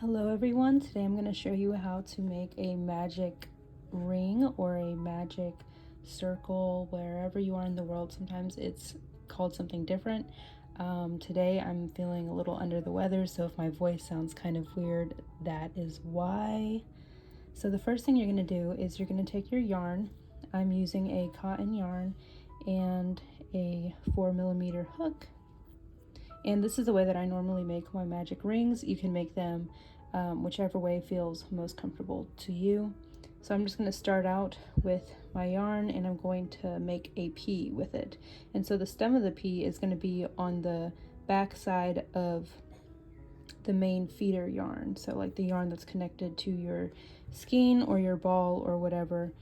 Hello everyone, today I'm going to show you how to make a magic ring or a magic circle wherever you are in the world. Sometimes it's called something different. Today I'm feeling a little under the weather, so if my voice sounds kind of weird, that is why. So the first thing you're going to do is you're going to take your yarn. I'm using a cotton yarn and a 4mm hook. And this is the way that I normally make my magic rings. You can make them whichever way feels most comfortable to you. So I'm just going to start out with my yarn and I'm going to make a P with it. And so the stem of the P is going to be on the back side of the main feeder yarn. So like the yarn that's connected to your skein or your ball or whatever.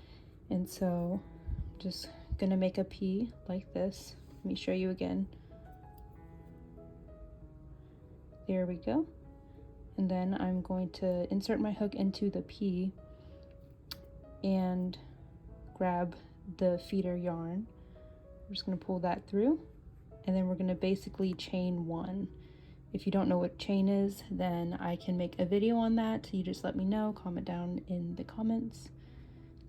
And so I'm just going to make a P like this. Let me show you again. There we go. And then I'm going to insert my hook into the P and grab the feeder yarn. I'm just going to pull that through, and then we're going to basically chain one. If you don't know what chain is, then I can make a video on that. You just let me know, comment down in the comments.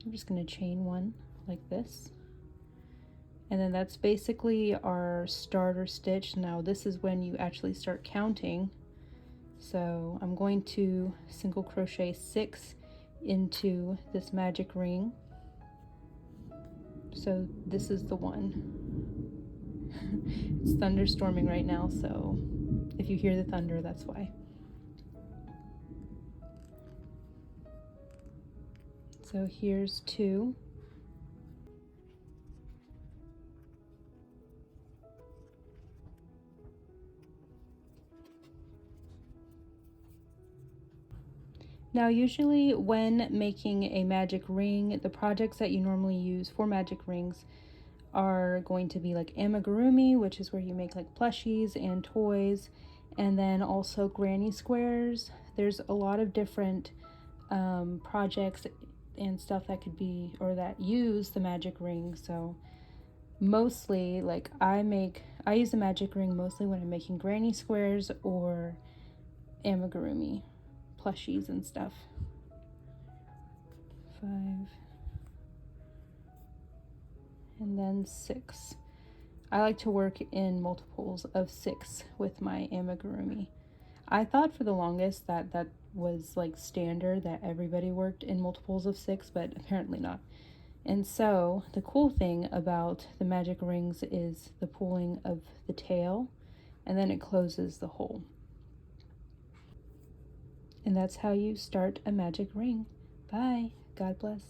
I'm just going to chain one like this. And then that's basically our starter stitch. Now this is when you actually start counting. So I'm going to single crochet 6 into this magic ring. So this is the one. It's thunderstorming right now, so if you hear the thunder, that's why. So here's 2. Now usually when making a magic ring, the projects that you normally use for magic rings are going to be like amigurumi, which is where you make like plushies and toys, and then also granny squares. There's a lot of different projects and stuff that could be, or that use the magic ring. So mostly like I use the magic ring mostly when I'm making granny squares or amigurumi plushies and stuff. 5 and then 6. I like to work in multiples of 6 with my amigurumi. I thought for the longest that that was like standard, that everybody worked in multiples of 6, but apparently not. And so the cool thing about the magic rings is the pulling of the tail, and then it closes the hole. And that's how you start a magic ring. Bye. God bless.